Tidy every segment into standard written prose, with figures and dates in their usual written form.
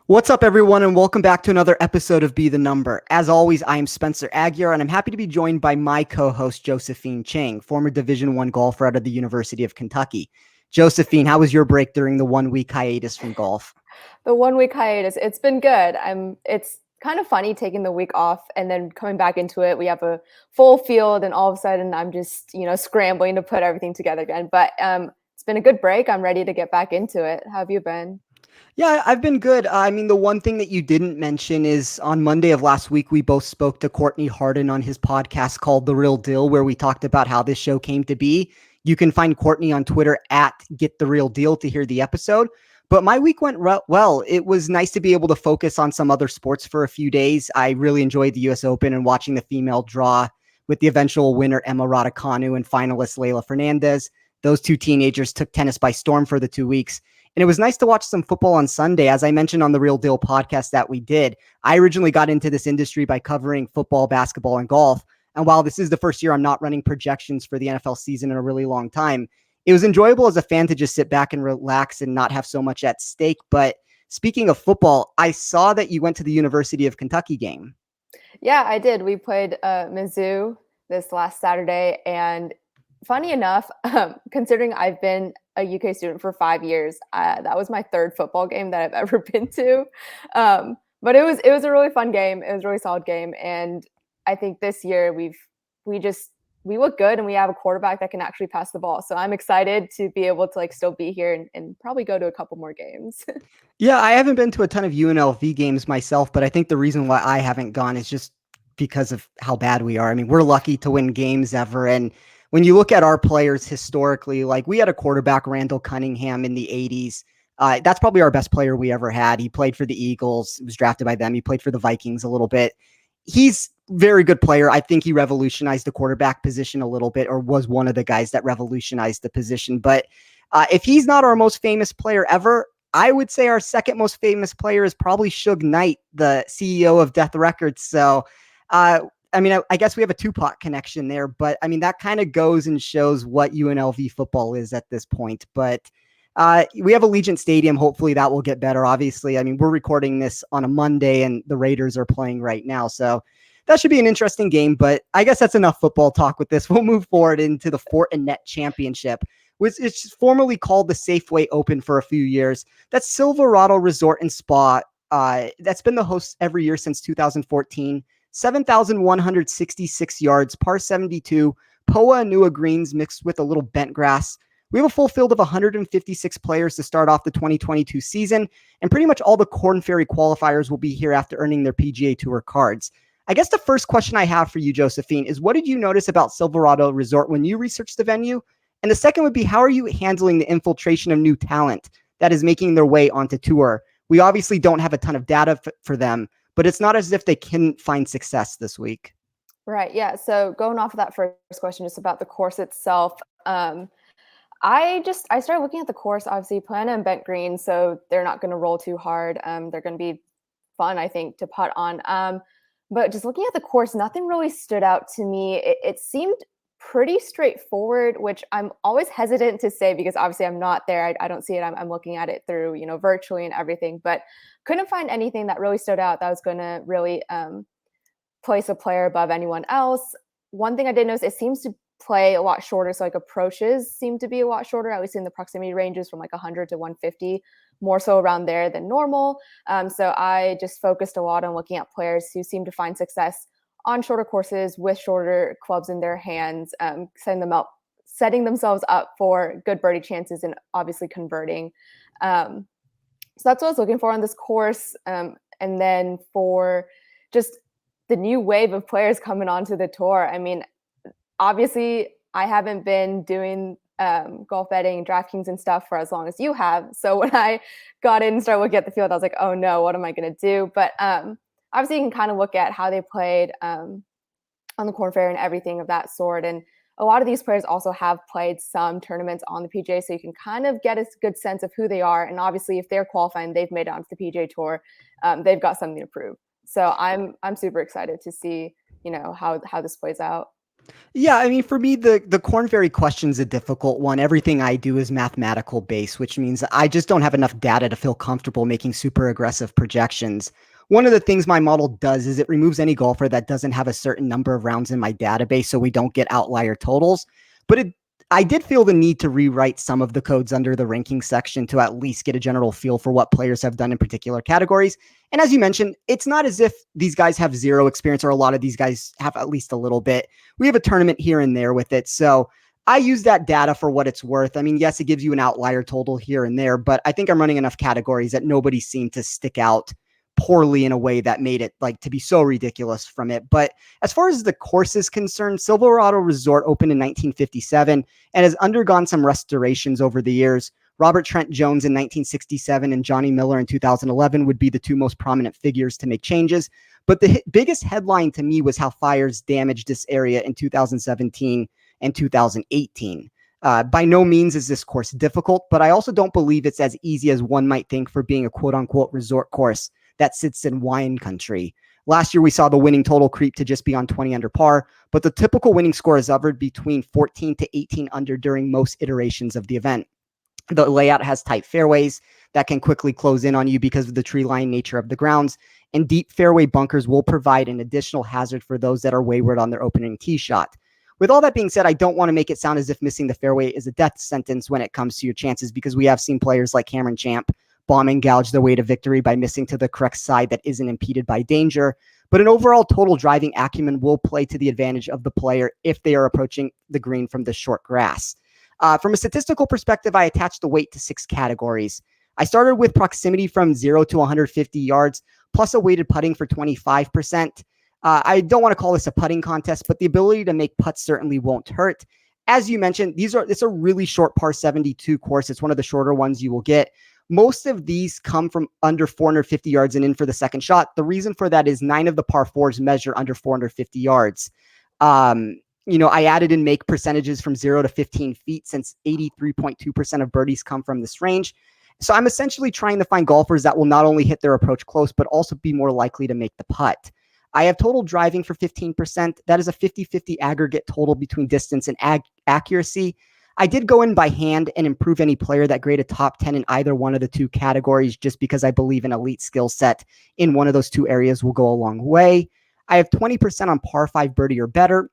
What's up, everyone, and welcome back to another episode of Be the Number. As always, I am Spencer Aguiar, and I'm happy to be joined by my co-host, Josephine Chang, former Division I golfer out of the University of Kentucky. Josephine, how was your break during the 1-week hiatus from golf? The 1 week hiatus, it's been good. It's kind of funny taking the week off and then coming back into it. We have a full field, and all of a sudden, I'm just scrambling to put everything together again. But it's been a good break. I'm ready to get back into it. How have you been? Yeah, I've been good. The one thing that you didn't mention is on Monday of last week, we both spoke to Courtney Harden on his podcast called The Real Deal, where we talked about how this show came to be. You can find Courtney on Twitter at Get the Real Deal to hear the episode. But my week went well. It was nice to be able to focus on some other sports for a few days. I really enjoyed the U.S. Open and watching the female draw with the eventual winner, Emma Raducanu, and finalist Leylah Fernandez. Those two teenagers took tennis by storm for the 2 weeks. And it was nice to watch some football on Sunday. As I mentioned on the Real Deal podcast that we did, I originally got into this industry by covering football, basketball, and golf. And while this is the first year I'm not running projections for the NFL season in a really long time, it was enjoyable as a fan to just sit back and relax and not have so much at stake. But speaking of football, I saw that you went to the University of Kentucky game. Yeah, I did. We played Mizzou this last Saturday, and funny enough, considering I've been a UK student for 5 years, that was my third football game that I've ever been to. But it was a really fun game. It was a really solid game, and I think this year we look good, and we have a quarterback that can actually pass the ball. So I'm excited to be able to still be here and probably go to a couple more games. Yeah, I haven't been to a ton of UNLV games myself, but I think the reason why I haven't gone is just because of how bad we are. I mean, we're lucky to win games ever. And when you look at our players historically, like we had a quarterback, Randall Cunningham, in the 80s. That's probably our best player we ever had. He played for the Eagles, was drafted by them. He played for the Vikings a little bit. He's a very good player. I think he revolutionized the quarterback position a little bit, or was one of the guys that revolutionized the position. But if he's not our most famous player ever, I would say our second most famous player is probably Suge Knight, the CEO of Death Records. So, I guess we have a Tupac connection there, but that kind of goes and shows what UNLV football is at this point. But we have Allegiant Stadium. Hopefully that will get better. Obviously, we're recording this on a Monday and the Raiders are playing right now. So that should be an interesting game, but I guess that's enough football talk with this. We'll move forward into the Fortinet Championship, which is formerly called the Safeway Open for a few years. That's Silverado Resort and Spa. That's been the host every year since 2014. 7,166 yards, par 72, POA Anua greens mixed with a little bent grass. We have a full field of 156 players to start off the 2022 season, and pretty much all the Korn Ferry qualifiers will be here after earning their PGA Tour cards. I guess the first question I have for you, Josephine, is what did you notice about Silverado Resort when you researched the venue? And the second would be, how are you handling the infiltration of new talent that is making their way onto tour? We obviously don't have a ton of data for them, but it's not as if they couldn't find success this week. Right. Yeah. So going off of that first question, just about the course itself, I started looking at the course. Obviously, plan and bent green, so they're not going to roll too hard. They're going to be fun, I think, to putt on. But just looking at the course, nothing really stood out to me. It seemed pretty straightforward, which I'm always hesitant to say because obviously I'm not there. I don't see it. I'm looking at it through, virtually and everything, but couldn't find anything that really stood out that was going to really place a player above anyone else. One thing I did notice, it seems to play a lot shorter. So approaches seem to be a lot shorter, at least in the proximity ranges from 100 to 150, more so around there than normal. So I just focused a lot on looking at players who seem to find success on shorter courses with shorter clubs in their hands, setting themselves up for good birdie chances and obviously converting. So that's what I was looking for on this course. And then for just the new wave of players coming onto the tour, obviously I haven't been doing golf betting, DraftKings and stuff for as long as you have. So when I got in and started looking at the field, I was like, oh no, what am I going to do? But obviously you can kind of look at how they played on the Korn Ferry and everything of that sort. And a lot of these players also have played some tournaments on the PGA, so you can kind of get a good sense of who they are. And obviously if they're qualifying, they've made it onto the PGA Tour, they've got something to prove. So I'm super excited to see, how this plays out. Yeah, I mean, for me, the Corn Ferry question's a difficult one. Everything I do is mathematical based, which means I just don't have enough data to feel comfortable making super aggressive projections. One of the things my model does is it removes any golfer that doesn't have a certain number of rounds in my database so we don't get outlier totals. But I did feel the need to rewrite some of the codes under the ranking section to at least get a general feel for what players have done in particular categories. And as you mentioned, it's not as if these guys have zero experience or a lot of these guys have at least a little bit. We have a tournament here and there with it. So I use that data for what it's worth. I mean, yes, it gives you an outlier total here and there, but I think I'm running enough categories that nobody seemed to stick out poorly in a way that made it like to be so ridiculous from it. But as far as the course is concerned, Silverado Resort opened in 1957 and has undergone some restorations over the years. Robert Trent Jones in 1967 and Johnny Miller in 2011 would be the two most prominent figures to make changes. But the biggest headline to me was how fires damaged this area in 2017 and 2018. By no means is this course difficult, but I also don't believe it's as easy as one might think for being a quote unquote resort course that sits in wine country. Last year, we saw the winning total creep to just beyond 20 under par, but the typical winning score has hovered between 14 to 18 under during most iterations of the event. The layout has tight fairways that can quickly close in on you because of the tree line nature of the grounds, and deep fairway bunkers will provide an additional hazard for those that are wayward on their opening tee shot. With all that being said, I don't want to make it sound as if missing the fairway is a death sentence when it comes to your chances, because we have seen players like Cameron Champ bomb and gouge their way to victory by missing to the correct side that isn't impeded by danger. But an overall total driving acumen will play to the advantage of the player if they are approaching the green from the short grass. From a statistical perspective, I attached the weight to 6 categories. I started with proximity from 0 to 150 yards, plus a weighted putting for 25%. I don't want to call this a putting contest, but the ability to make putts certainly won't hurt. As you mentioned, it's a really short par 72 course. It's one of the shorter ones you will get. Most of these come from under 450 yards and in for the second shot. The reason for that is 9 of the par 4s measure under 450 yards. I added in make percentages from 0 to 15 feet since 83.2% of birdies come from this range. So I'm essentially trying to find golfers that will not only hit their approach close, but also be more likely to make the putt. I have total driving for 15%. That is a 50-50 aggregate total between distance and accuracy. I did go in by hand and improve any player that graded top 10 in either one of the two categories, just because I believe an elite skill set in one of those two areas will go a long way. I have 20% on par 5 birdie or better.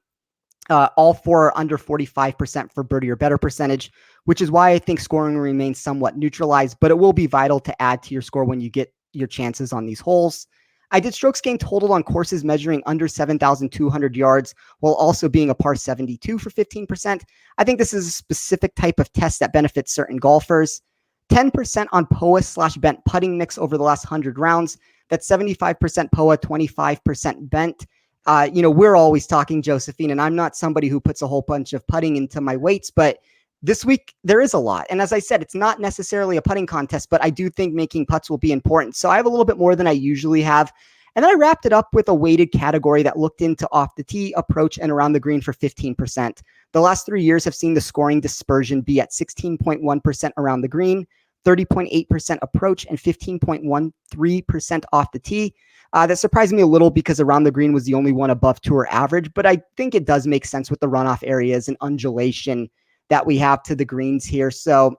All 4 are under 45% for birdie or better percentage, which is why I think scoring remains somewhat neutralized, but it will be vital to add to your score when you get your chances on these holes. I did strokes gained total on courses measuring under 7,200 yards while also being a par 72 for 15%. I think this is a specific type of test that benefits certain golfers. 10% on POA/bent putting mix over the last 100 rounds. That's 75% POA, 25% bent. We're always talking, Josephine, and I'm not somebody who puts a whole bunch of putting into my weights, but this week there is a lot. And as I said, it's not necessarily a putting contest, but I do think making putts will be important. So I have a little bit more than I usually have. And then I wrapped it up with a weighted category that looked into off the tee, approach, and around the green for 15%. The last 3 years have seen the scoring dispersion be at 16.1% around the green, 30.8% approach, and 15.13% off the tee. That surprised me a little because around the green was the only one above tour average, but I think it does make sense with the runoff areas and undulation that we have to the greens here. So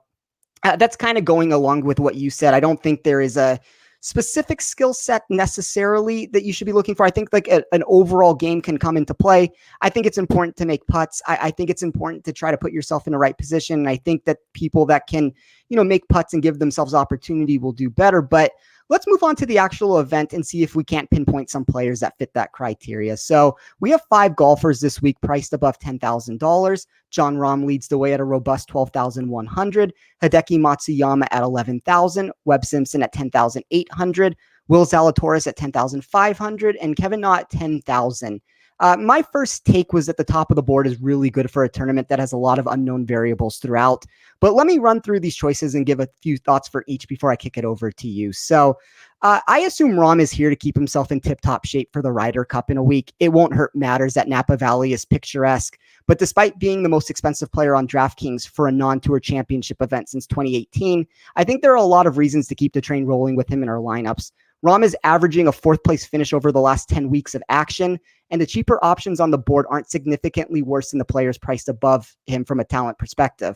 that's kind of going along with what you said. I don't think there is a specific skill set necessarily that you should be looking for. I think like an overall game can come into play. I think it's important to make putts. I think it's important to try to put yourself in the right position. And I think that people that can, make putts and give themselves opportunity will do better. But let's move on to the actual event and see if we can't pinpoint some players that fit that criteria. So we have 5 golfers this week priced above $10,000. Jon Rahm leads the way at a robust $12,100. Hideki Matsuyama at $11,000. Webb Simpson at $10,800. Will Zalatoris at $10,500. And Kevin Na at $10,000. My first take was that the top of the board is really good for a tournament that has a lot of unknown variables throughout. But let me run through these choices and give a few thoughts for each before I kick it over to you. So I assume Rahm is here to keep himself in tip-top shape for the Ryder Cup in a week. It won't hurt matters that Napa Valley is picturesque. But despite being the most expensive player on DraftKings for a non-tour championship event since 2018, I think there are a lot of reasons to keep the train rolling with him in our lineups. Rahm is averaging a fourth place finish over the last 10 weeks of action, and the cheaper options on the board aren't significantly worse than the players priced above him from a talent perspective.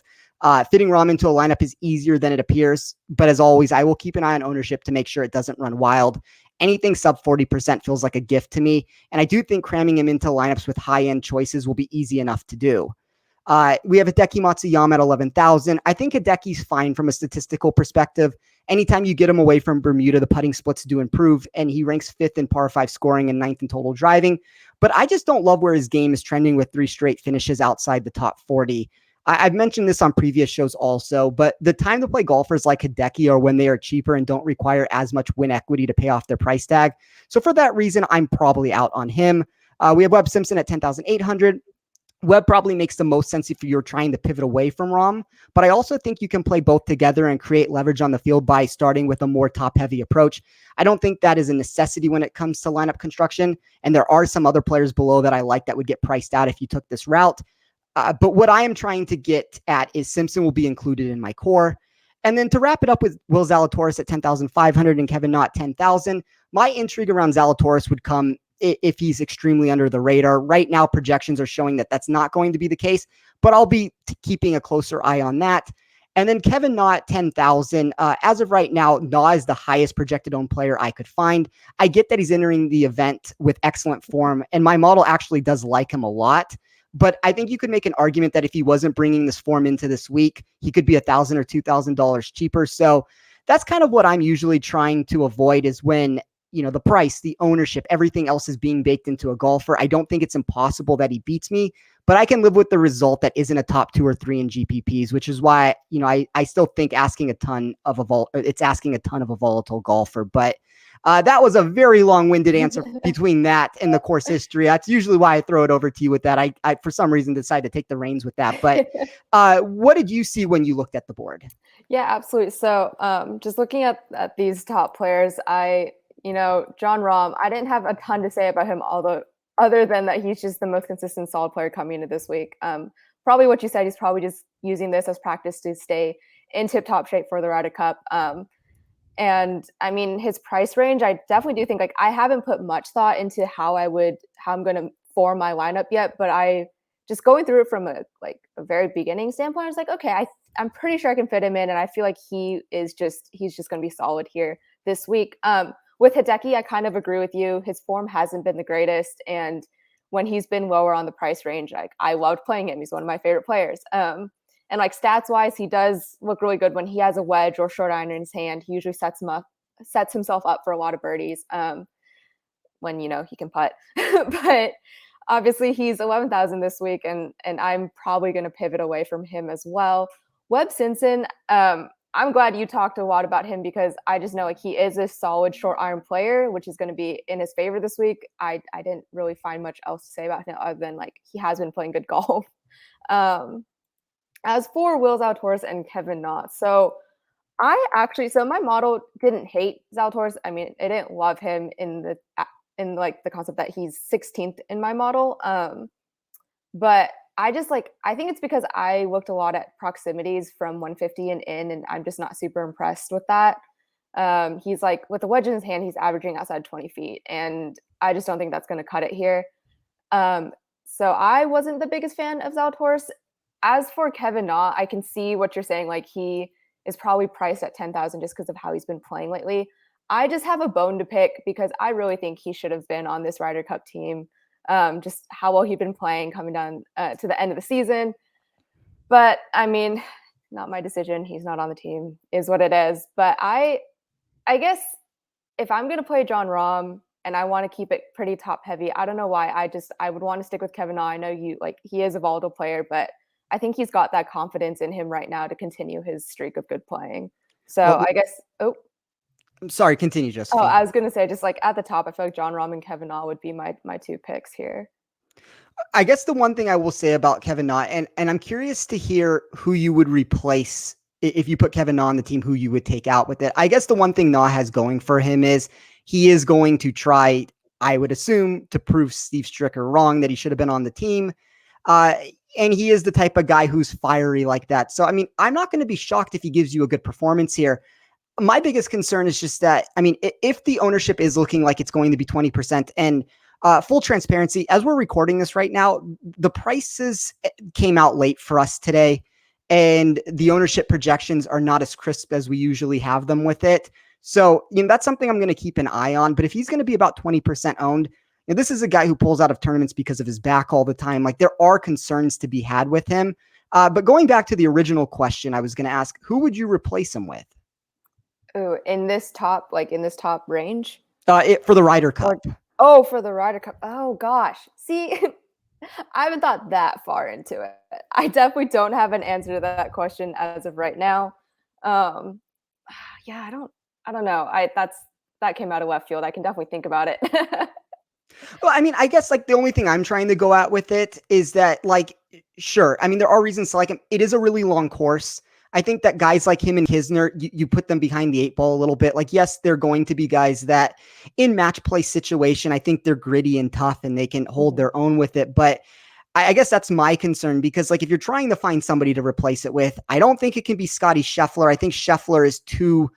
Fitting Rahm into a lineup is easier than it appears, but as always, I will keep an eye on ownership to make sure it doesn't run wild. Anything sub 40% feels like a gift to me, and I do think cramming him into lineups with high-end choices will be easy enough to do. We have Hideki Matsuyama at 11,000. I think Hideki's fine from a statistical perspective. Anytime you get him away from Bermuda, the putting splits do improve, and he ranks 5th in par 5 scoring and 9th in total driving. But I just don't love where his game is trending with 3 straight finishes outside the top 40. I've mentioned this on previous shows also, but the time to play golfers like Hideki are when they are cheaper and don't require as much win equity to pay off their price tag. So for that reason, I'm probably out on him. We have Webb Simpson at 10,800. Webb probably makes the most sense if you're trying to pivot away from Rahm, but I also think you can play both together and create leverage on the field by starting with a more top-heavy approach. I don't think that is a necessity when it comes to lineup construction, and there are some other players below that I like that would get priced out if you took this route. But what I am trying to get at is Simpson will be included in my core. And then to wrap it up with Will Zalatoris at 10,500 and Kevin Na at 10,000, my intrigue around Zalatoris would come if he's extremely under the radar. Right now, projections are showing that that's not going to be the case, but I'll be keeping a closer eye on that. And then Kevin Na at 10,000. As of right now, Na is the highest projected owned player I could find. I get that he's entering the event with excellent form, and my model actually does like him a lot. But I think you could make an argument that if he wasn't bringing this form into this week, he could be $1,000 or $2,000 cheaper. So that's kind of what I'm usually trying to avoid, is when, you know, the price, the ownership, everything else is being baked into a golfer. I don't think it's impossible that he beats me, but I can live with the result that isn't a top 2 or 3 in GPPs, which is why, you know, I still think asking a ton of a volatile golfer. But that was a very long-winded answer between that and the course history. That's usually why I throw it over to you with that. I for some reason decided to take the reins with that. But what did you see when you looked at the board? Yeah, absolutely. So just looking at these top players, Jon Rahm, I didn't have a ton to say about him, although other than that he's just the most consistent solid player coming into this week. Probably what you said, he's probably just using this as practice to stay in tip-top shape for the Ryder Cup. And I mean, his price range, I definitely do think, like, I haven't put much thought into how I'm going to form my lineup yet, but I just going through it from a very beginning standpoint, I was like, okay, I'm pretty sure I can fit him in. And I feel like he's just going to be solid here this week. With Hideki, I kind of agree with you. His form hasn't been the greatest. And when he's been lower on the price range, I loved playing him. He's one of my favorite players. And like stats wise, he does look really good when he has a wedge or short iron in his hand. He usually sets himself up for a lot of birdies when, he can putt. But obviously he's 11,000 this week, and I'm probably going to pivot away from him as well. Webb Simpson, I'm glad you talked a lot about him, because I just know, like, he is a solid short iron player, which is going to be in his favor this week. I didn't really find much else to say about him other than, like, he has been playing good golf. As for Will Zalatoris and Kevin Na, so my model didn't hate Zalatoris. I mean, it didn't love him in the concept that he's 16th in my model. But I think it's because I looked a lot at proximities from 150 and in, and I'm just not super impressed with that. He's like, with the wedge in his hand, he's averaging outside 20 feet, and I just don't think that's going to cut it here. So I wasn't the biggest fan of Zalatoris. As for Kevin Na, I can see what you're saying. Like, he is probably priced at 10,000 just because of how he's been playing lately. I just have a bone to pick, because I really think he should have been on this Ryder Cup team. Just how well he'd been playing coming down to the end of the season. But I mean, not my decision. He's not on the team, is what it is. But I guess if I'm going to play Jon Rahm and I want to keep it pretty top heavy, I don't know why. I would want to stick with Kevin Na. I know he is a volatile player, but I think he's got that confidence in him right now to continue his streak of good playing. So I guess, I'm sorry, continue, Josephine. Oh, I was going to say, just like at the top, I feel like Jon Rahm and Kevin Na would be my 2 picks here. I guess the one thing I will say about Kevin Na, and I'm curious to hear who you would replace if you put Kevin Na on the team, who you would take out with it. I guess the one thing Na has going for him is he is going to try, I would assume, to prove Steve Stricker wrong, that he should have been on the team. And he is the type of guy who's fiery like that. So, I mean, I'm not going to be shocked if he gives you a good performance here. My biggest concern is just that, I mean, if the ownership is looking like it's going to be 20%, and full transparency, as we're recording this right now, the prices came out late for us today, and the ownership projections are not as crisp as we usually have them with it. So, that's something I'm going to keep an eye on. But if he's going to be about 20% owned, this is a guy who pulls out of tournaments because of his back all the time. Like, there are concerns to be had with him. But going back to the original question, I was going to ask, who would you replace him with? Ooh, in this top range? For the Ryder Cup. For the Ryder Cup. Oh gosh. See, I haven't thought that far into it. I definitely don't have an answer to that question as of right now. Yeah, I don't know. That came out of left field. I can definitely think about it. Well, I mean, I guess like the only thing I'm trying to go at with it is that, like, sure, I mean, there are reasons to like him. It is a really long course. I think that guys like him and Kisner, you put them behind the eight ball a little bit. Like, yes, they're going to be guys that in match play situation, I think they're gritty and tough and they can hold their own with it. But I guess that's my concern, because like if you're trying to find somebody to replace it with, I don't think it can be Scotty Scheffler. I think Scheffler is too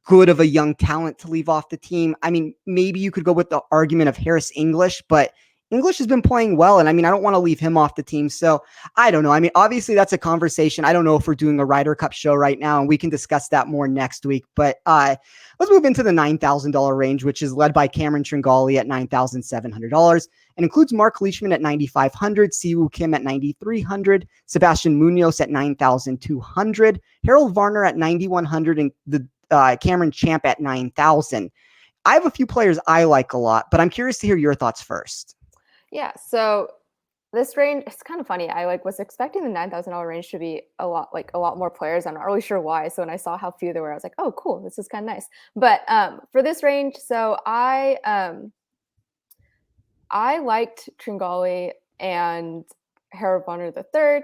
good of a young talent to leave off the team. I mean, maybe you could go with the argument of Harris English, but English has been playing well. And I mean, I don't want to leave him off the team. So I don't know. I mean, obviously that's a conversation. I don't know if we're doing a Ryder Cup show right now, and we can discuss that more next week. But let's move into the $9,000 range, which is led by Cameron Tringali at $9,700 and includes Mark Leishman at $9,500, Siwoo Kim at $9,300, Sebastian Munoz at $9,200, Harold Varner at $9,100, and the Cameron Champ at $9,000. I have a few players I like a lot, but I'm curious to hear your thoughts first. Yeah, so this range, it's kind of funny. I was expecting the $9,000 range to be a lot more players. I'm not really sure why. So when I saw how few there were, I was like, oh, cool, this is kind of nice. But for this range, so I liked Tringali and Harold Varner III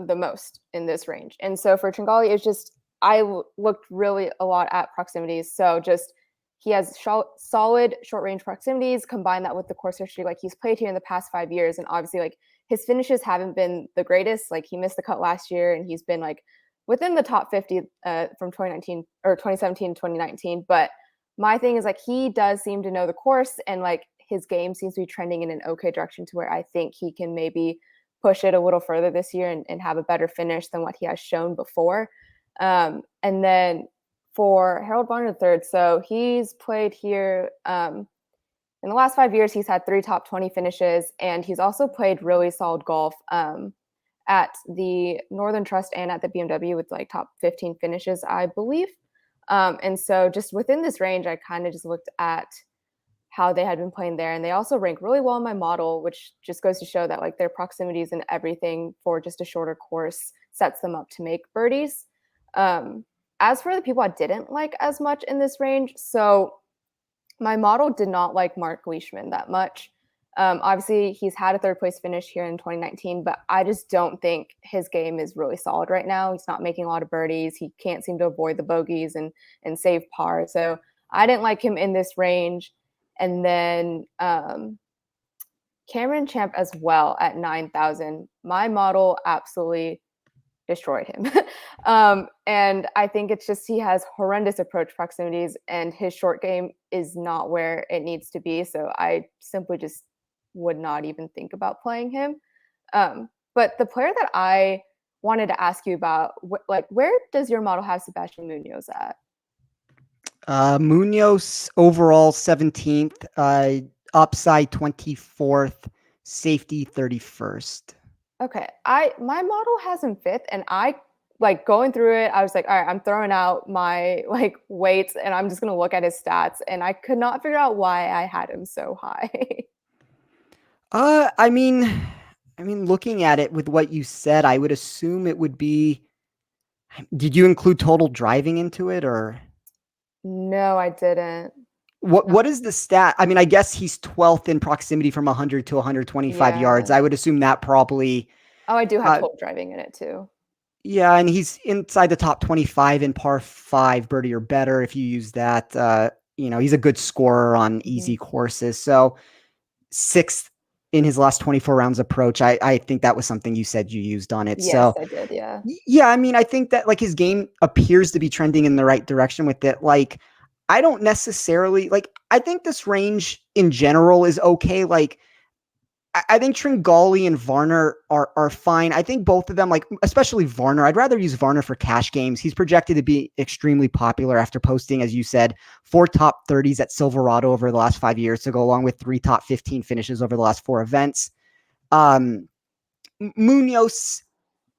the most in this range. And so for Tringali, it's just I looked really a lot at proximities. So just he has solid short range proximities. Combine that with the course history, like he's played here in the past 5 years, and obviously like his finishes haven't been the greatest. Like he missed the cut last year, and he's been like within the top 50 from 2019 or 2017 to 2019. But my thing is like he does seem to know the course, and like his game seems to be trending in an okay direction to where I think he can maybe push it a little further this year and have a better finish than what he has shown before. And then for Harold Varner III, so he's played here in the last 5 years. He's had 3 top 20 finishes, and he's also played really solid golf at the Northern Trust and at the BMW with like top 15 finishes, I believe. And so just within this range, I kind of just looked at how they had been playing there, and they also rank really well in my model, which just goes to show that like their proximities and everything for just a shorter course sets them up to make birdies. As for the people I didn't like as much in this range, so my model did not like Mark Leishman that much. Obviously, he's had a 3rd place finish here in 2019, but I just don't think his game is really solid right now. He's not making a lot of birdies. He can't seem to avoid the bogeys and save par. So I didn't like him in this range. And then Cameron Champ as well at 9,000. My model absolutely destroyed him. And I think it's just he has horrendous approach proximities, and his short game is not where it needs to be. So I simply just would not even think about playing him. But the player that I wanted to ask you about, where does your model have Sebastian Munoz at? Munoz overall 17th, upside 24th, safety 31st. Okay, my model has him 5th, and I like going through it. I was like, all right, I'm throwing out my like weights, and I'm just gonna look at his stats, and I could not figure out why I had him so high. I mean, looking at it with what you said, I would assume it would be. Did you include total driving into it, or? No, I didn't. What is the stat? I mean, I guess he's 12th in proximity from 100 to 125 yards. I would assume that probably. Oh, I do have total driving in it too. Yeah, and he's inside the top 25 in par 5 birdie or better if you use that. He's a good scorer on easy courses. So 6th in his last 24 rounds approach. I think that was something you said you used on it. Yes, so I did. Yeah. Yeah, I mean, I think that like his game appears to be trending in the right direction with it. Like, I don't necessarily like. I think this range in general is okay. Like, I think Tringali and Varner are fine. I think both of them, like especially Varner, I'd rather use Varner for cash games. He's projected to be extremely popular after posting, as you said, 4 top 30s at Silverado over the last 5 years to go along with 3 top 15 finishes over the last 4 events. Munoz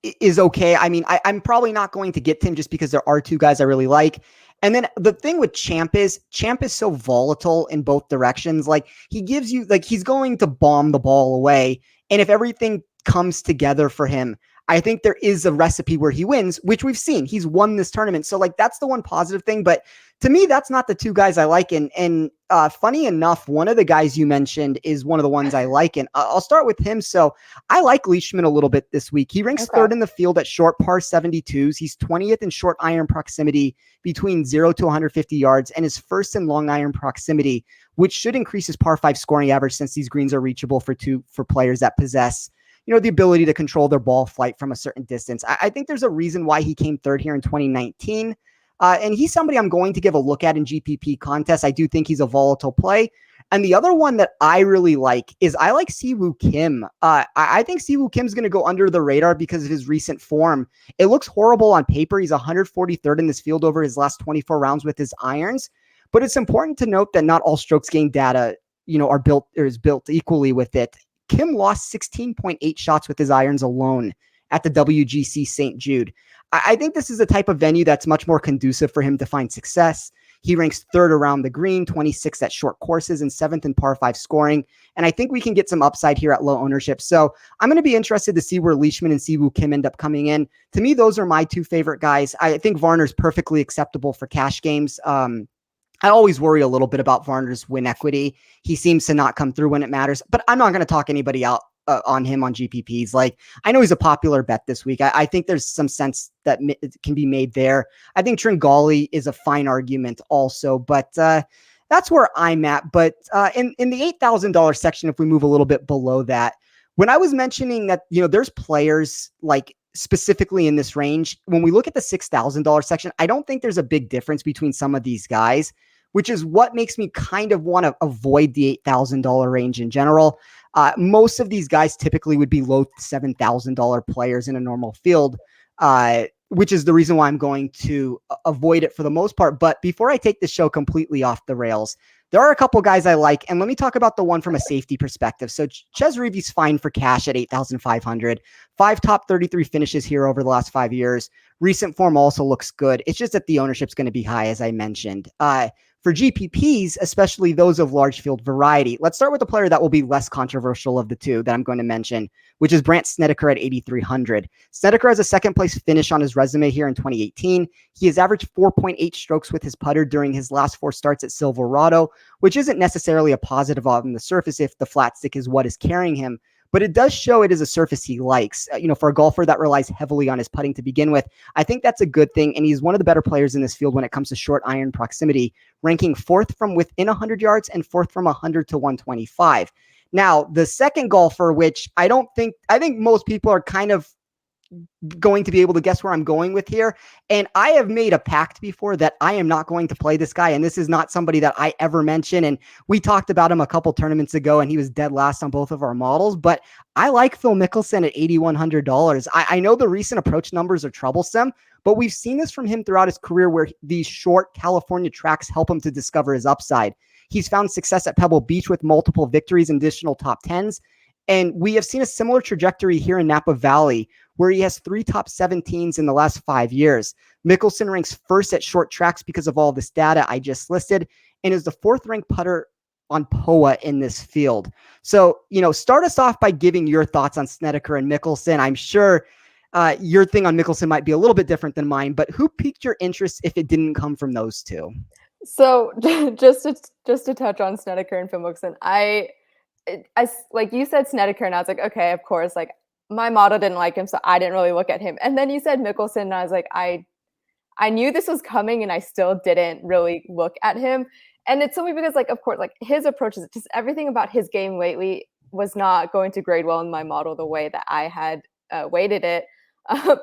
is okay. I mean, I'm probably not going to get to him just because there are 2 guys I really like. And then the thing with Champ is so volatile in both directions. Like he gives you, like he's going to bomb the ball away. And if everything comes together for him, I think there is a recipe where he wins, which we've seen. He's won this tournament. So like that's the one positive thing. But to me, that's not the 2 guys I like. And funny enough, one of the guys you mentioned is one of the ones I like. And I'll start with him. So I like Leishman a little bit this week. He ranks 3rd in the field at short par 72s. He's 20th in short iron proximity between 0 to 150 yards and is 1st in long iron proximity, which should increase his par 5 scoring average since these greens are reachable for players that possess, the ability to control their ball flight from a certain distance. I think there's a reason why he came 3rd here in 2019. And he's somebody I'm going to give a look at in GPP contests. I do think he's a volatile play. And the other one that I really like is I like Siwoo Kim. I think Siwoo Kim's going to go under the radar because of his recent form. It looks horrible on paper. He's 143rd in this field over his last 24 rounds with his irons. But it's important to note that not all strokes gained data, is built equally with it. Kim lost 16.8 shots with his irons alone at the WGC St. Jude. I think this is a type of venue that's much more conducive for him to find success. He ranks 3rd around the green, 26th at short courses, and 7th in par 5 scoring. And I think we can get some upside here at low ownership. So I'm going to be interested to see where Leishman and Siwoo Kim end up coming in. To me, those are my 2 favorite guys. I think Varner's perfectly acceptable for cash games. I always worry a little bit about Varner's win equity. He seems to not come through when it matters, but I'm not going to talk anybody out on him on GPPs. Like, I know he's a popular bet this week. I think there's some sense that can be made there. I think Tringali is a fine argument also, but that's where I'm at. But in the $8,000 section, if we move a little bit below that, when I was mentioning that, there's players like specifically in this range, when we look at the $6,000 section, I don't think there's a big difference between some of these guys, which is what makes me kind of want to avoid the $8,000 range in general. Most of these guys typically would be low $7,000 players in a normal field, which is the reason why I'm going to avoid it for the most part. But before I take the show completely off the rails, there are a couple guys I like, and let me talk about the one from a safety perspective. So Ches Reeves fine for cash at 8,500. 5 top 33 finishes here over the last 5 years. Recent form also looks good. It's just that the ownership's going to be high, as I mentioned. For GPPs, especially those of large field variety, let's start with the player that will be less controversial of the 2 that I'm going to mention, which is Brandt Snedeker at 8,300. Snedeker has a 2nd place finish on his resume here in 2018. He has averaged 4.8 strokes with his putter during his last 4 starts at Silverado, which isn't necessarily a positive on the surface if the flat stick is what is carrying him. But it does show it is a surface he likes. For a golfer that relies heavily on his putting to begin with, I think that's a good thing. And he's one of the better players in this field when it comes to short iron proximity, ranking 4th from within 100 yards and 4th from 100 to 125. Now, the second golfer, which I think most people are kind of going to be able to guess where I'm going with here. And I have made a pact before that I am not going to play this guy. And this is not somebody that I ever mention. And we talked about him a couple tournaments ago and he was dead last on both of our models, but I like Phil Mickelson at $8,100. I know the recent approach numbers are troublesome, but we've seen this from him throughout his career where these short California tracks help him to discover his upside. He's found success at Pebble Beach with multiple victories and additional top 10s. And we have seen a similar trajectory here in Napa Valley, where he has 3 top 17s in the last 5 years. Mickelson ranks first at short tracks because of all this data I just listed, and is the 4th ranked putter on POA in this field. So, start us off by giving your thoughts on Snedeker and Mickelson. I'm sure your thing on Mickelson might be a little bit different than mine, but who piqued your interest if it didn't come from those 2? So just to touch on Snedeker and Phil Mickelson, I like you said Snedeker, and I was like, okay, of course, like my model didn't like him, so I didn't really look at him. And then you said Mickelson, and I was like, I knew this was coming, and I still didn't really look at him. And it's only because, like, of course, like his approach is just everything about his game lately was not going to grade well in my model the way that I had weighted it.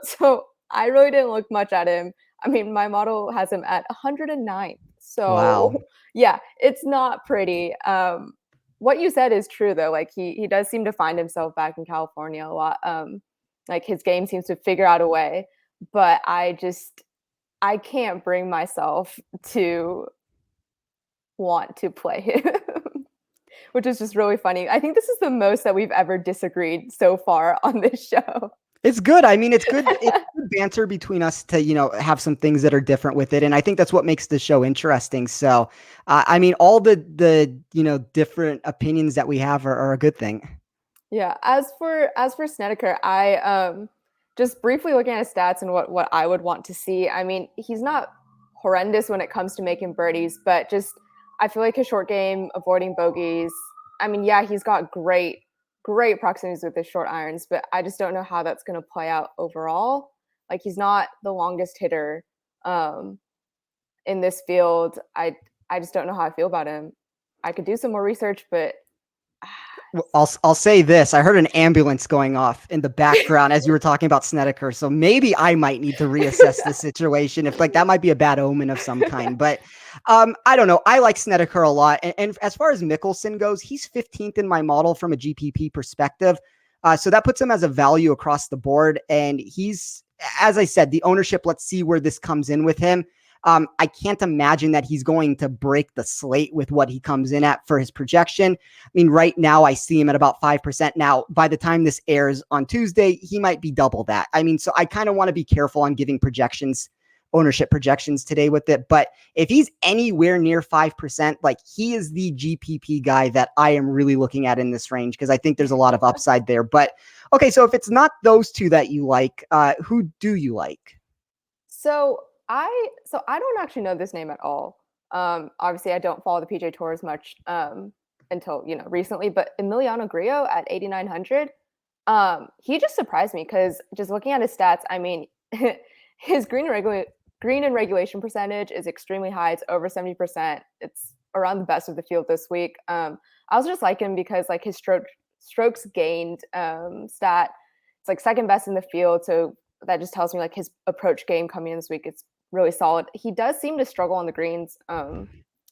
So I really didn't look much at him. I mean, my model has him at 109. Wow. So yeah, it's not pretty. What you said is true though. Like he does seem to find himself back in California a lot. Like his game seems to figure out a way, but I can't bring myself to want to play him, which is just really funny. I think this is the most that we've ever disagreed so far on this show. It's good. I mean, it's good. It's good banter between us to, have some things that are different with it. And I think that's what makes the show interesting. So, I mean, all the different opinions that we have are a good thing. Yeah. As for Snedeker, I just briefly looking at his stats and what I would want to see. I mean, he's not horrendous when it comes to making birdies, but just I feel like his short game, avoiding bogeys. I mean, yeah, he's got great proximities with his short irons, but I just don't know how that's going to play out overall. Like he's not the longest hitter in this field. I just don't know how I feel about him. I could do some more research, but I'll say this. I heard an ambulance going off in the background as you were talking about Snedeker. So maybe I might need to reassess the situation if that might be a bad omen of some kind. But I don't know. I like Snedeker a lot. And as far as Mickelson goes, he's 15th in my model from a GPP perspective. So that puts him as a value across the board. And he's, as I said, the ownership, let's see where this comes in with him. I can't imagine that he's going to break the slate with what he comes in at for his projection. I mean, right now I see him at about 5%. Now, by the time this airs on Tuesday, he might be double that. I mean, so I kind of want to be careful on giving ownership projections today with it. But if he's anywhere near 5%, he is the GPP guy that I am really looking at in this range because I think there's a lot of upside there. But okay, so if it's not those two that you like, who do you like? So I don't actually know this name at all. Obviously, I don't follow the PJ Tour as much until recently. But Emiliano Griot at 8,900, he just surprised me because just looking at his stats, I mean, his green and regulation percentage is extremely high. It's over 70%. It's around the best of the field this week. I also just like him because his strokes gained stat, it's second best in the field. So that just tells me his approach game coming in this week, it's really solid. He does seem to struggle on the greens.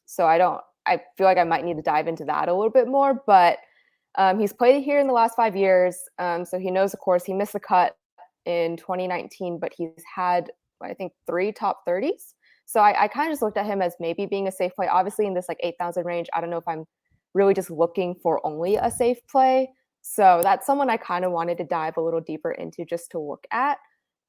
So I feel like I might need to dive into that a little bit more, but he's played here in the last 5 years. So he knows the course. He missed the cut in 2019, but he's had, I think, 3 top 30s. So I kind of just looked at him as maybe being a safe play. Obviously in this 8,000 range, I don't know if I'm really just looking for only a safe play. So that's someone I kind of wanted to dive a little deeper into just to look at.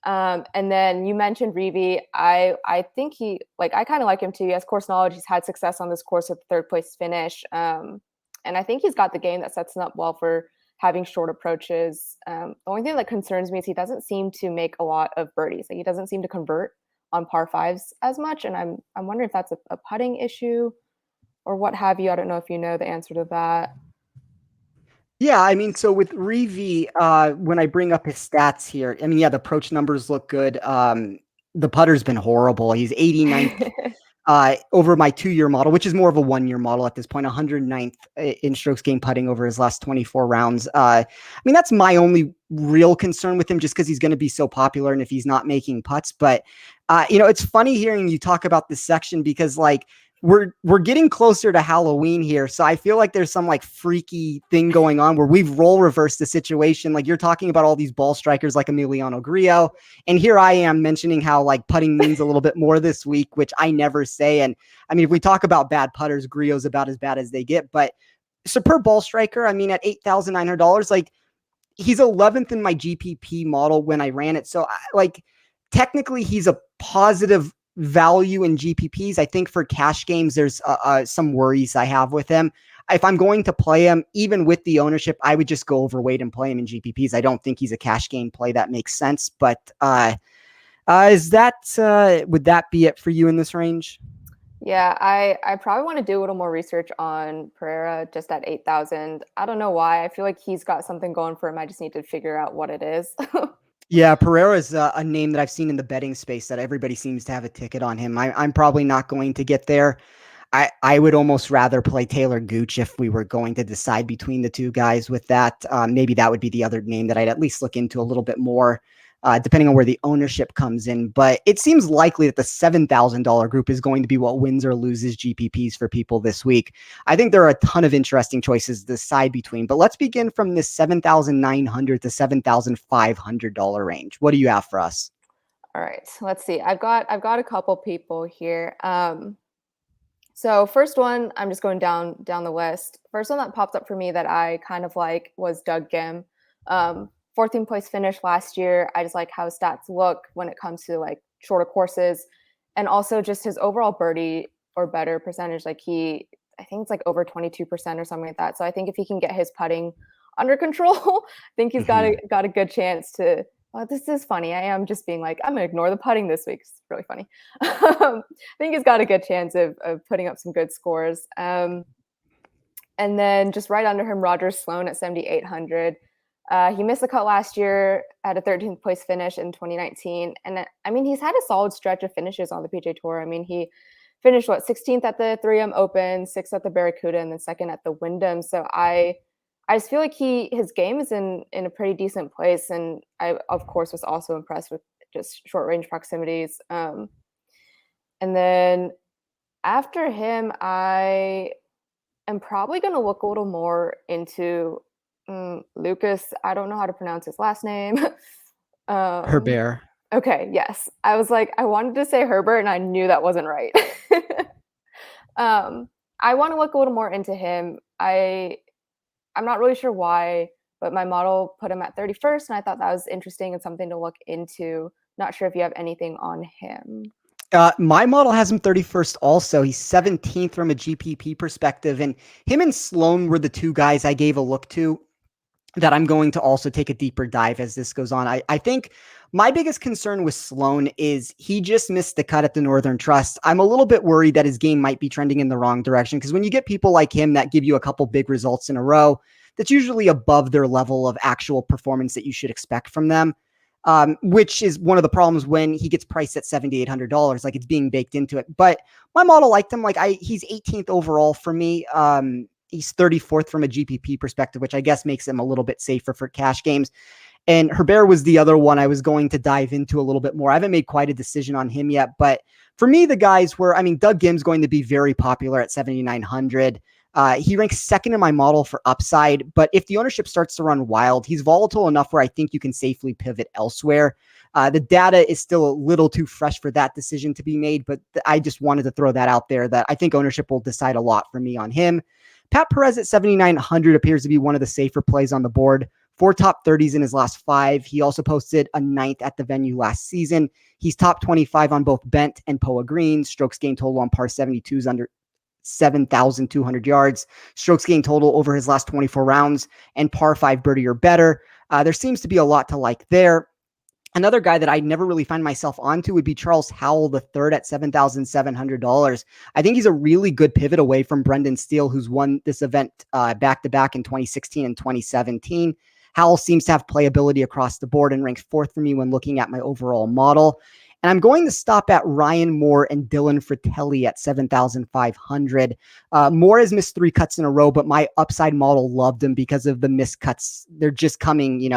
And then you mentioned Reeve. I think I kind of like him too. He has course knowledge. He's had success on this course with the third place finish. And I think he's got the game that sets him up well for having short approaches. The only thing that concerns me is he doesn't seem to make a lot of birdies. He doesn't seem to convert on par fives as much. And I'm wondering if that's a putting issue or what have you. I don't know if you know the answer to that. Yeah, I mean, so with Reeve, when I bring up his stats here, I mean, yeah, the approach numbers look good. The putter's been horrible. He's 89th over my 2-year model, which is more of a 1-year model at this point, 109th in strokes gained putting over his last 24 rounds. I mean, that's my only real concern with him just because he's going to be so popular and if he's not making putts. But, it's funny hearing you talk about this section because we're getting closer to Halloween here. So I feel like there's some freaky thing going on where we've role reversed the situation. You're talking about all these ball strikers like Emiliano Griot. And here I am mentioning how putting means a little bit more this week, which I never say. And I mean, if we talk about bad putters, Griot's about as bad as they get, but superb ball striker. I mean, at $8,900, he's 11th in my GPP model when I ran it. So technically he's a positive value in GPPs. I think for cash games, there's some worries I have with him. If I'm going to play him, even with the ownership, I would just go overweight and play him in GPPs. I don't think he's a cash game play that makes sense. But would that be it for you in this range? Yeah, I probably want to do a little more research on Pereira just at 8,000. I don't know why. I feel like he's got something going for him. I just need to figure out what it is. Yeah, Pereira is a name that I've seen in the betting space that everybody seems to have a ticket on him. I'm probably not going to get there. I would almost rather play Taylor Gooch if we were going to decide between the two guys with that. Maybe that would be the other name that I'd at least look into a little bit more, depending on where the ownership comes in. But it seems likely that the $7,000 group is going to be what wins or loses GPPs for people this week. I think there are a ton of interesting choices to decide between, but let's begin from this $7,900 to $7,500 range. What do you have for us? All right, let's see. I've got a couple people here. So first one, I'm just going down the list. First one that popped up for me that I kind of like was Doug Gim. 14th place finish last year. I just like how his stats look when it comes to like shorter courses, and also just his overall birdie or better percentage. Like I think it's like over 22% or something like that. So I think if he can get his putting under control, I think he's got a good chance to. Oh, this is funny. I am just being like, I'm going to ignore the putting this week. It's really funny. I think he's got a good chance of putting up some good scores. And then just right under him, Roger Sloan at 7,800. He missed the cut last year at a 13th place finish in 2019. And I mean, he's had a solid stretch of finishes on the PGA Tour. I mean, he finished 16th at the 3M Open, 6th at the Barracuda, and then 2nd at the Wyndham. So I just feel like his game is in a pretty decent place. And I, of course, was also impressed with just short range proximities. And then after him, I am probably going to look a little more into Lucas. I don't know how to pronounce his last name. Herbert. Okay, yes. I was like, I wanted to say Herbert, and I knew that wasn't right. I want to look a little more into him. I'm not really sure why, but my model put him at 31st, and I thought that was interesting and something to look into. Not sure if you have anything on him. My model has him 31st also. He's 17th from a GPP perspective, and him and Sloan were the two guys I gave a look to that I'm going to also take a deeper dive as this goes on. I think my biggest concern with Sloan is he just missed the cut at the Northern Trust. I'm a little bit worried that his game might be trending in the wrong direction, because when you get people like him that give you a couple big results in a row, that's usually above their level of actual performance that you should expect from them. Which is one of the problems when he gets priced at $7,800, like it's being baked into it. But my model liked him. He's 18th overall for me. He's 34th from a GPP perspective, which I guess makes him a little bit safer for cash games. And Herbert was the other one I was going to dive into a little bit more. I haven't made quite a decision on him yet, but for me, the guys were, Doug Gim's going to be very popular at 7,900. He ranks second in my model for upside, but if the ownership starts to run wild, he's volatile enough where I think you can safely pivot elsewhere. The data is still a little too fresh for that decision to be made, but I just wanted to throw that out there that I think ownership will decide a lot for me on him. Pat Perez at 7,900 appears to be one of the safer plays on the board. 4 top 30s in his last 5. He also posted a 9th at the venue last season. He's top 25 on both bent and POA green. Strokes gained total on par 72s under 7,200 yards. Strokes gained total over his last 24 rounds, and par 5 birdie or better. There seems to be a lot to like there. Another guy that I never really find myself onto would be Charles Howell III at $7,700. I think he's a really good pivot away from Brendan Steele, who's won this event back-to-back in 2016 and 2017. Howell seems to have playability across the board and ranks 4th for me when looking at my overall model. And I'm going to stop at Ryan Moore and Dylan Fratelli at 7,500. Moore has missed 3 cuts in a row, but my upside model loved him because of the missed cuts. They're just coming,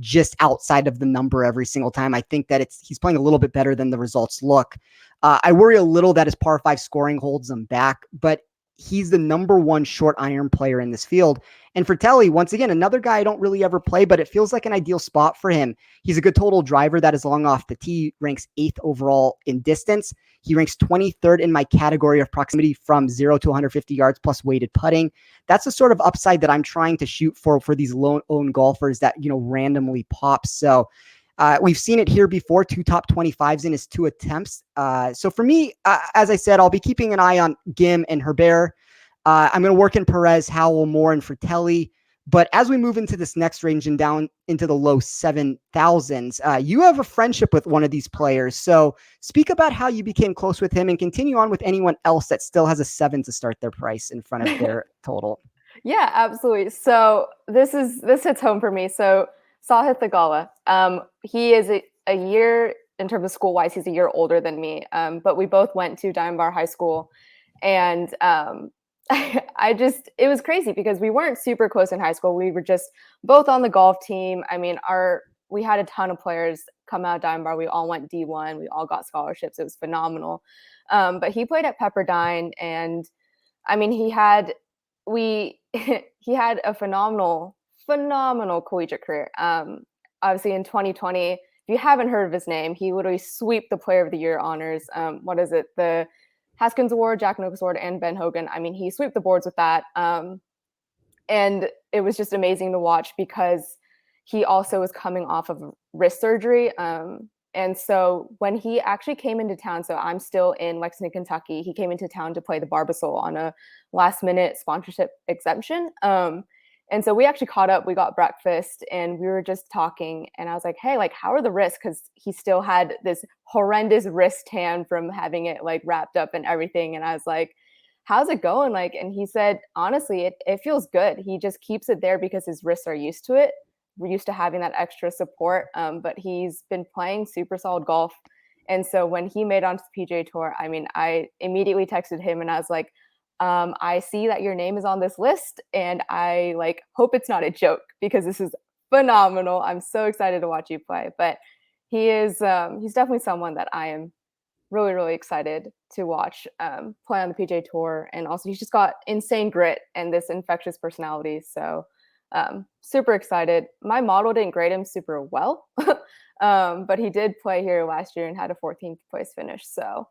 just outside of the number every single time. I think that he's playing a little bit better than the results look. I worry a little that his par 5 scoring holds him back, but he's the number 1 short iron player in this field. And Fratelli, once again, another guy I don't really ever play, but it feels like an ideal spot for him. He's a good total driver that is long off the tee, ranks 8th overall in distance. He ranks 23rd in my category of proximity from 0 to 150 yards plus weighted putting. That's the sort of upside that I'm trying to shoot for these lone golfers that, randomly pop. So we've seen it here before, 2 top 25s in his 2 attempts. So for me, as I said, I'll be keeping an eye on Gim and Herbert. I'm going to work in Perez, Howell, Moore, and Fratelli. But as we move into this next range and down into the low 7,000s, you have a friendship with one of these players. So speak about how you became close with him and continue on with anyone else that still has a 7 to start their price in front of their total. Yeah, absolutely. So this hits home for me. So Sahith Theegala, he is a year, in terms of school-wise, he's a year older than me. But we both went to Diamond Bar High School. And it was crazy because we weren't super close in high school. We were just both on the golf team. I mean, we had a ton of players come out of Diamond Bar. We all went D1. We all got scholarships. It was phenomenal. But he played at Pepperdine, and I mean, he had a phenomenal collegiate career. Obviously in 2020, if you haven't heard of his name, he literally swept the Player of the Year honors. What is it? The Haskins Award, Jack Nicklaus Award, and Ben Hogan. I mean, he swept the boards with that. And it was just amazing to watch because he also was coming off of wrist surgery. And so when he actually came into town, so I'm still in Lexington, Kentucky, he came into town to play the Barbasol on a last minute sponsorship exemption. And so we actually caught up, we got breakfast, and we were just talking, and I was like, hey, like, how are the wrists? Because he still had this horrendous wrist tan from having it like wrapped up and everything. And I was like, how's it going? Like, and he said, honestly, it feels good. He just keeps it there because his wrists are used to it. We're used to having that extra support, but he's been playing super solid golf. And so when he made onto the PGA Tour, I mean, I immediately texted him and I was like, I see that your name is on this list, and I like hope it's not a joke because this is phenomenal. I'm so excited to watch you play. But he's definitely someone that I am really, really excited to watch play on the PGA Tour. And also he's just got insane grit and this infectious personality. So super excited. My model didn't grade him super well, but he did play here last year and had a 14th place finish. So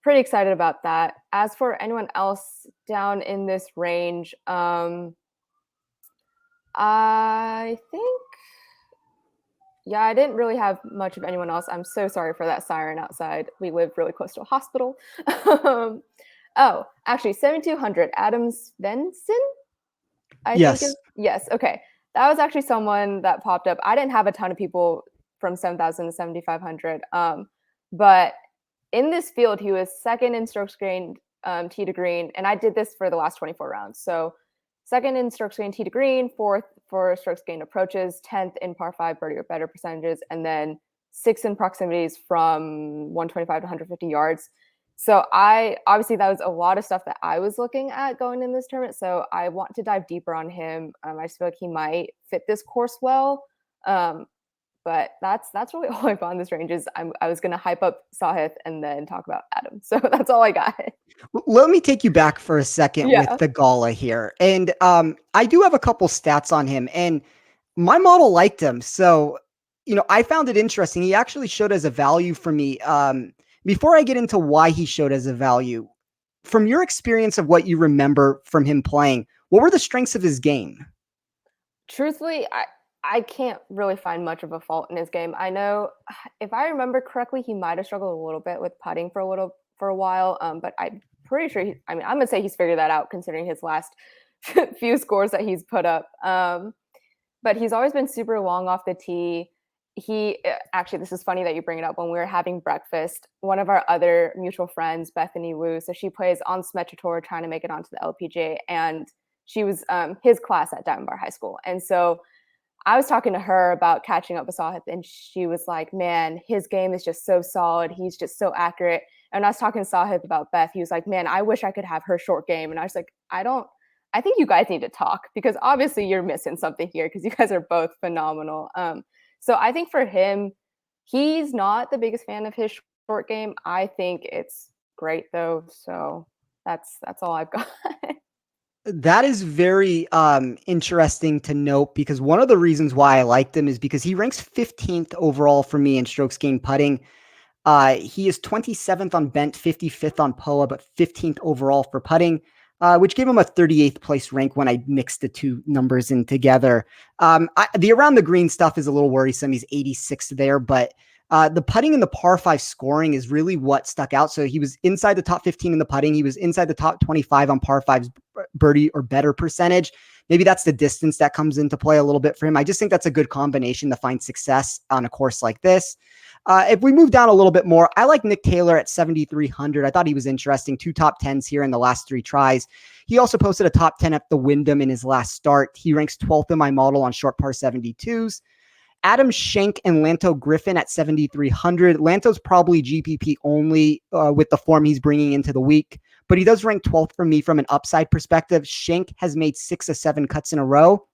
pretty excited about that. As for anyone else down in this range, I think, yeah, I didn't really have much of anyone else. I'm so sorry for that siren outside. We live really close to a hospital. Oh, actually, 7,200, Adam Svensson? Yes. Yes, okay. That was actually someone that popped up. I didn't have a ton of people from 7,000 to 7,500. But in this field, he was second in strokes gained tee to green. And I did this for the last 24 rounds. So second in strokes gained tee to green, fourth for strokes gained approaches, 10th in par 5 birdie or better percentages, and then sixth in proximities from 125 to 150 yards. So obviously that was a lot of stuff that I was looking at going in this tournament. So I want to dive deeper on him. I just feel like he might fit this course well. But that's really all I got in this range is I was going to hype up Sahith and then talk about Adam. So that's all I got. Let me take you back for a second with the Gala here. And I do have a couple stats on him, and my model liked him. So, I found it interesting. He actually showed as a value for me. Before I get into why he showed as a value, from your experience of what you remember from him playing, what were the strengths of his game? Truthfully, I can't really find much of a fault in his game. I know, if I remember correctly, he might have struggled a little bit with putting for a while, but I'm pretty sure I'm going to say he's figured that out considering his last few scores that he's put up. But he's always been super long off the tee. Actually, this is funny that you bring it up. When we were having breakfast, one of our other mutual friends, Bethany Wu, so she plays on Symmetra Tour trying to make it onto the LPGA, and she was his class at Diamond Bar High School. And so I was talking to her about catching up with Sahith, and she was like, man, his game is just so solid. He's just so accurate. And I was talking to Sahith about Beth. He was like, man, I wish I could have her short game. And I was like, I think you guys need to talk because obviously you're missing something here because you guys are both phenomenal. So I think for him, he's not the biggest fan of his short game. I think it's great though. So that's all I've got. That is very interesting to note because one of the reasons why I liked him is because he ranks 15th overall for me in strokes gained putting. He is 27th on bent, 55th on POA, but 15th overall for putting, which gave him a 38th place rank when I mixed the two numbers in together. The around the green stuff is a little worrisome. He's 86th there, but the putting and the par 5 scoring is really what stuck out. So he was inside the top 15 in the putting. He was inside the top 25 on par 5's birdie or better percentage. Maybe that's the distance that comes into play a little bit for him. I just think that's a good combination to find success on a course like this. If we move down a little bit more, I like Nick Taylor at 7,300. I thought he was interesting. 2 top 10s here in the last 3 tries. He also posted a top 10 at the Wyndham in his last start. He ranks 12th in my model on short par 72s. Adam Schenk and Lanto Griffin at 7,300. Lanto's probably GPP only with the form he's bringing into the week, but he does rank 12th for me from an upside perspective. Schenk has made 6 of 7 cuts in a row.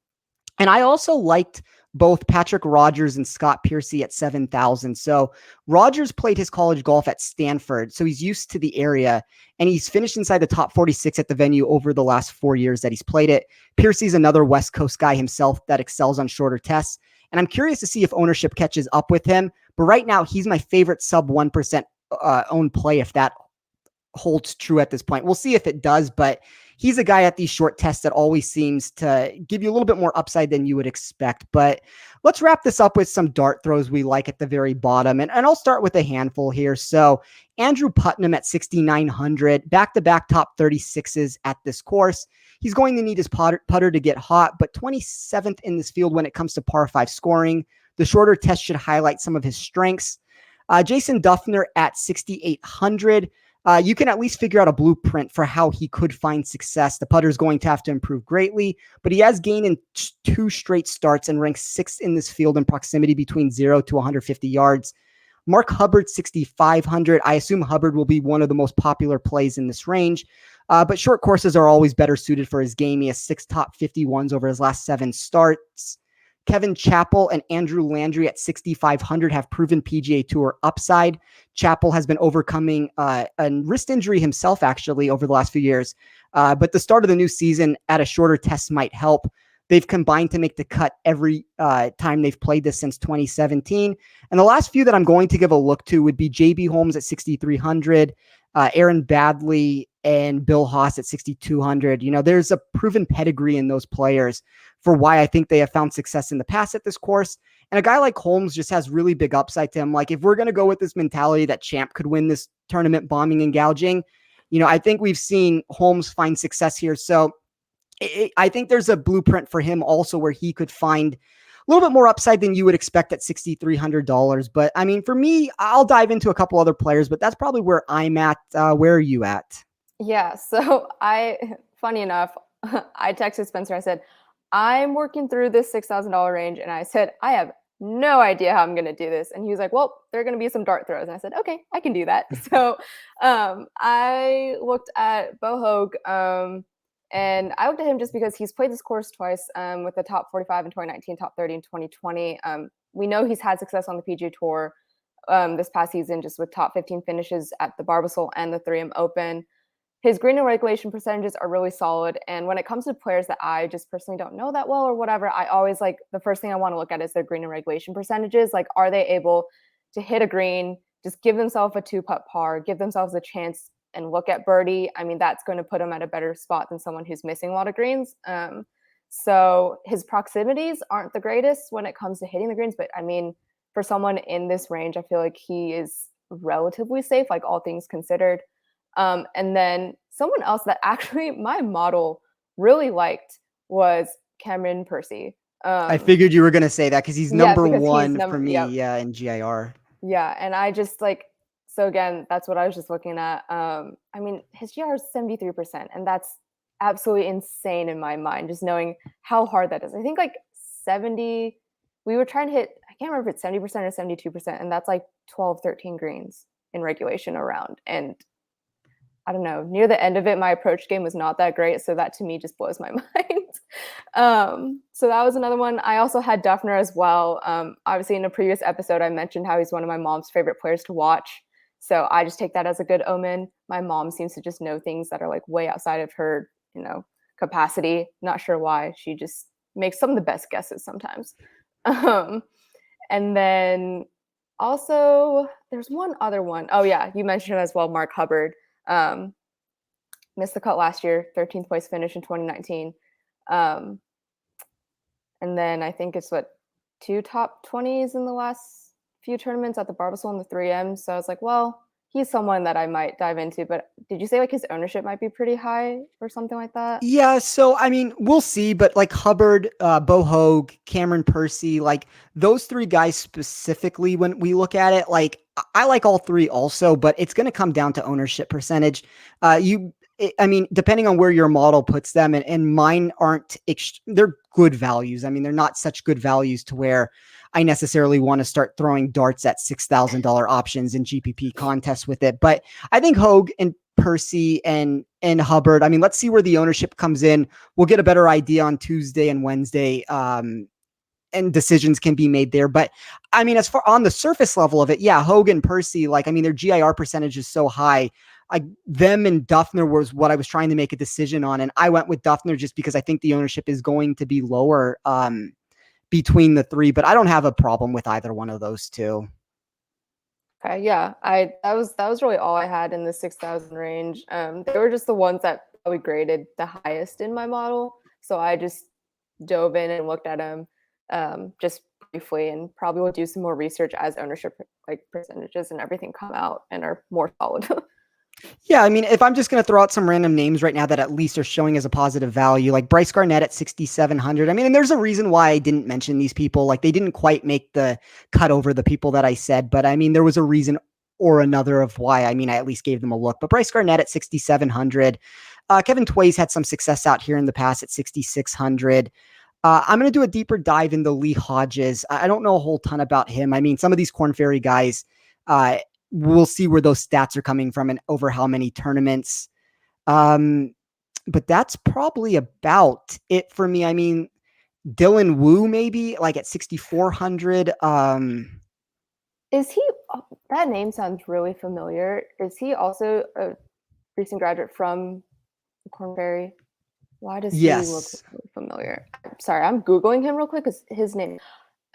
And I also liked both Patrick Rogers and Scott Percy at 7,000. So Rogers played his college golf at Stanford, so he's used to the area, and he's finished inside the top 46 at the venue over the last 4 years that he's played it. Percy's another West Coast guy himself that excels on shorter tests, and I'm curious to see if ownership catches up with him. But right now, he's my favorite sub 1% owned play if that holds true at this point. We'll see if it does, but he's a guy at these short tests that always seems to give you a little bit more upside than you would expect. But let's wrap this up with some dart throws we like at the very bottom. And I'll start with a handful here. So Andrew Putnam at 6,900, back-to-back top 36s at this course. He's going to need his putter to get hot, but 27th in this field when it comes to par 5 scoring. The shorter test should highlight some of his strengths. Jason Duffner at 6,800. You can at least figure out a blueprint for how he could find success. The putter is going to have to improve greatly, but he has gained in 2 straight starts and ranks 6th in this field in proximity between 0 to 150 yards. Mark Hubbard, 6,500. I assume Hubbard will be one of the most popular plays in this range, but short courses are always better suited for his game. He has 6 top 51s over his last 7 starts. Kevin Chappell and Andrew Landry at 6,500 have proven PGA Tour upside. Chappell has been overcoming a wrist injury himself, actually, over the last few years. But the start of the new season at a shorter test might help. They've combined to make the cut every time they've played this since 2017. And the last few that I'm going to give a look to would be JB Holmes at 6,300, Aaron Badley, and Bill Haas at 6,200. You know, there's a proven pedigree in those players for why I think they have found success in the past at this course. And a guy like Holmes just has really big upside to him. Like, if we're going to go with this mentality that Champ could win this tournament bombing and gouging, you know, I think we've seen Holmes find success here. So I think there's a blueprint for him also where he could find a little bit more upside than you would expect at $6,300. But I mean, for me, I'll dive into a couple other players, but that's probably where I'm at. Where are you at? Yeah. So funny enough, I texted Spencer. I said, I'm working through this $6,000 range. And I said, I have no idea how I'm going to do this. And he was like, well, there are going to be some dart throws. And I said, okay, I can do that. So I looked at Bo Hoag, and I looked at him just because he's played this course twice with the top 45 in 2019, top 30 in 2020. We know he's had success on the PGA Tour this past season, just with top 15 finishes at the Barbasol and the 3M Open. His green and regulation percentages are really solid. And when it comes to players that I just personally don't know that well or whatever, I always the first thing I want to look at is their green and regulation percentages. Like, are they able to hit a green, just give themselves a 2-putt par, give themselves a chance and look at birdie? I mean, that's going to put them at a better spot than someone who's missing a lot of greens. So his proximities aren't the greatest when it comes to hitting the greens. But I mean, for someone in this range, I feel like he is relatively safe, like all things considered. And then someone else that actually my model really liked was Cameron Percy. I figured you were going to say that because he's number one for me in GIR. Yeah. And I just so again, that's what I was just looking at. I mean, his GIR is 73%, and that's absolutely insane in my mind, just knowing how hard that is. I think 70, we were trying to hit, I can't remember if it's 70% or 72%, and that's 12, 13 greens in regulation around. And I don't know, near the end of it, my approach game was not that great. So that to me just blows my mind. So that was another one. I also had Duffner as well. Obviously in a previous episode, I mentioned how he's one of my mom's favorite players to watch. So I just take that as a good omen. My mom seems to just know things that are way outside of her, capacity. Not sure why. She just makes some of the best guesses sometimes. And then also there's one other one. Oh yeah, you mentioned him as well, Mark Hubbard. Missed the cut last year, 13th place finish in 2019. And then I think it's 2 top 20s in the last few tournaments at the Barbasol and the 3M. So I was like, well, he's someone that I might dive into. But did you say his ownership might be pretty high or something like that? Yeah. So, I mean, we'll see, but Hubbard, Bo Hoag, Cameron Percy, those 3 guys specifically, when we look at it, I like all 3 also, but it's going to come down to ownership percentage. Depending on where your model puts them, and mine aren't, they're good values. I mean, they're not such good values to where I necessarily want to start throwing darts at $6,000 options in GPP contests with it. But I think Hoag and Percy and Hubbard. I mean, let's see where the ownership comes in. We'll get a better idea on Tuesday and Wednesday. And decisions can be made there. But I mean, as far on the surface level of it, yeah, Hogan, Percy, like, I mean, their GIR percentage is so high. Them and Duffner was what I was trying to make a decision on. And I went with Duffner just because I think the ownership is going to be lower between the three, but I don't have a problem with either one of those two. Okay, yeah, that was really all I had in the 6,000 range. They were just the ones that probably graded the highest in my model, so I just dove in and looked at them just briefly, and probably will do some more research as ownership like percentages and everything come out and are more solid. Yeah, I mean, if I'm just going to throw out some random names right now that at least are showing as a positive value, like Bryce Garnett at 6,700. I mean, and there's a reason why I didn't mention these people. Like, they didn't quite make the cut over the people that I said, but I mean, there was a reason or another of why. I mean, I at least gave them a look. But Bryce Garnett at 6,700. Kevin Tway's had some success out here in the past at 6,600. I'm going to do a deeper dive into Lee Hodges. I don't know a whole ton about him. I mean, some of these Korn Ferry guys, we'll see where those stats are coming from and over how many tournaments. But that's probably about it for me. I mean, Dylan Wu, maybe like at 6,400. Is he, that name sounds really familiar. Is he also a recent graduate from Korn Ferry? Why does he look really familiar? Sorry, I'm Googling him real quick because his name.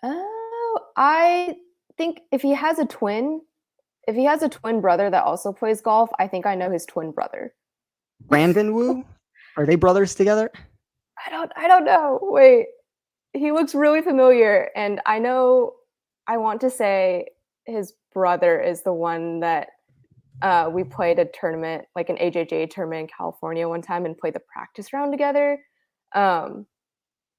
Oh, I think if he has a twin brother that also plays golf, I think I know his twin brother. Brandon Wu? Are they brothers together? I don't know. Wait. He looks really familiar, and I want to say his brother is the one that we played a tournament, like an AJJ tournament in California one time, and played the practice round together.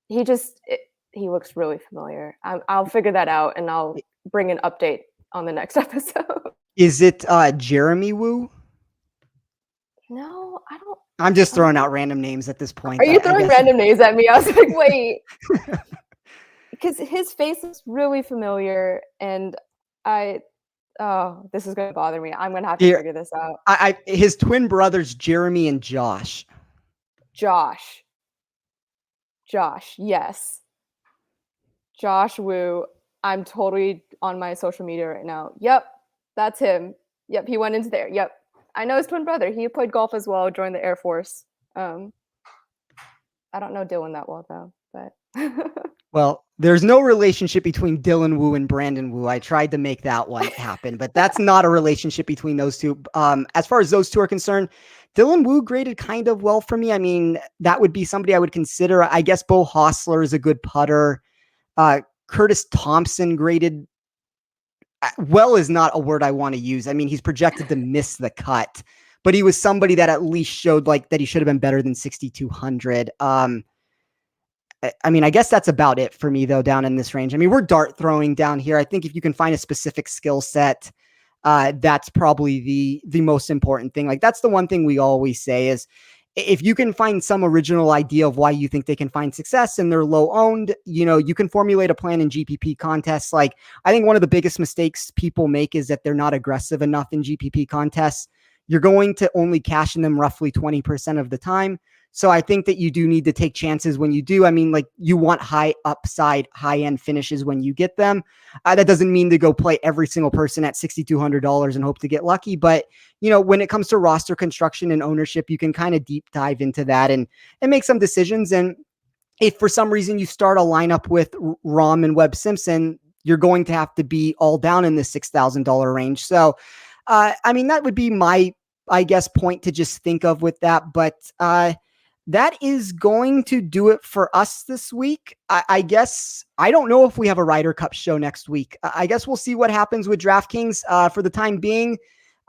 He looks really familiar. I'll figure that out, and I'll bring an update on the next episode. Is it Jeremy Wu? No, I don't. I'm just throwing out random names at this point. Are you throwing random names at me? I was like, wait. Because his face is really familiar, and this is going to bother me. I'm going to have to figure this out. His twin brothers, Jeremy and Josh. Josh, yes. Josh Wu. I'm totally on my social media right now. Yep, that's him. Yep, he went into there. Yep. I know his twin brother. He played golf as well, joined the Air Force. I don't know Dylan that well, though, but... Well, there's no relationship between Dylan Wu and Brandon Wu. I tried to make that one happen, but that's not a relationship between those two. As far as those two are concerned, Dylan Wu graded kind of well for me. I mean, that would be somebody I would consider. I guess Bo Hostler is a good putter. Curtis Thompson graded well is not a word I want to use. I mean, he's projected to miss the cut, but he was somebody that at least showed like that he should have been better than 6,200. I mean, I guess that's about it for me though, down in this range. I mean, we're dart throwing down here. I think if you can find a specific skill set, that's probably the most important thing. Like, that's the one thing we always say is if you can find some original idea of why you think they can find success and they're low owned, you can formulate a plan in GPP contests. Like, I think one of the biggest mistakes people make is that they're not aggressive enough in GPP contests. You're going to only cash in them roughly 20% of the time. So I think that you do need to take chances when you do. I mean, like, you want high upside, high end finishes when you get them. That doesn't mean to go play every single person at $6,200 and hope to get lucky. But, when it comes to roster construction and ownership, you can kind of deep dive into that and make some decisions. And if for some reason you start a lineup with Rahm and Webb Simpson, you're going to have to be all down in the $6,000 range. So, I mean, that would be my, I guess, point to just think of with that. But, that is going to do it for us this week. I guess I don't know if we have a Ryder Cup show next week. I guess we'll see what happens with DraftKings. For the time being,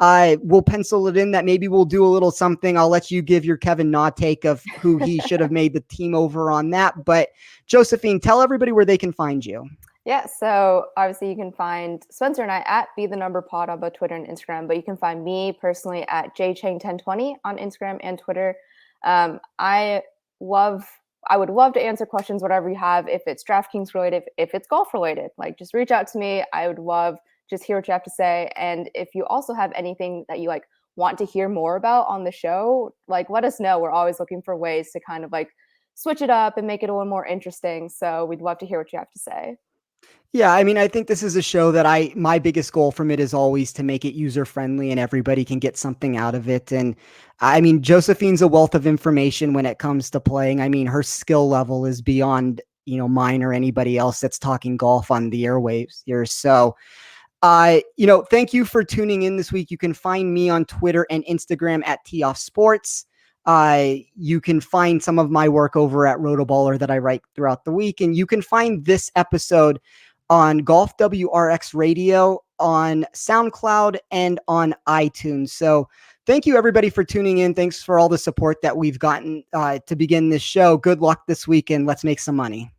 we'll pencil it in that maybe we'll do a little something. I'll let you give your Kevin Na take of who he should have made the team over on that. But Josephine, tell everybody where they can find you. Yeah, so obviously you can find Spencer and I at @BeTheNumberPod on both Twitter and Instagram, but you can find me personally at JChang1020 on Instagram and Twitter. I would love to answer questions, whatever you have, if it's DraftKings related, if it's golf related, like, just reach out to me. I would love just hear what you have to say. And if you also have anything that you want to hear more about on the show, like let us know. We're always looking for ways to kind of like switch it up and make it a little more interesting. So we'd love to hear what you have to say. Yeah, I mean, I think this is a show that my biggest goal from it is always to make it user friendly and everybody can get something out of it. And I mean, Josephine's a wealth of information when it comes to playing. I mean, her skill level is beyond, mine or anybody else that's talking golf on the airwaves here. So, thank you for tuning in this week. You can find me on Twitter and Instagram at Toff Sports. You can find some of my work over at Rotoballer that I write throughout the week. And you can find this episode on Golf WRX Radio, on SoundCloud, and on iTunes. So thank you, everybody, for tuning in. Thanks for all the support that we've gotten to begin this show. Good luck this week, and let's make some money.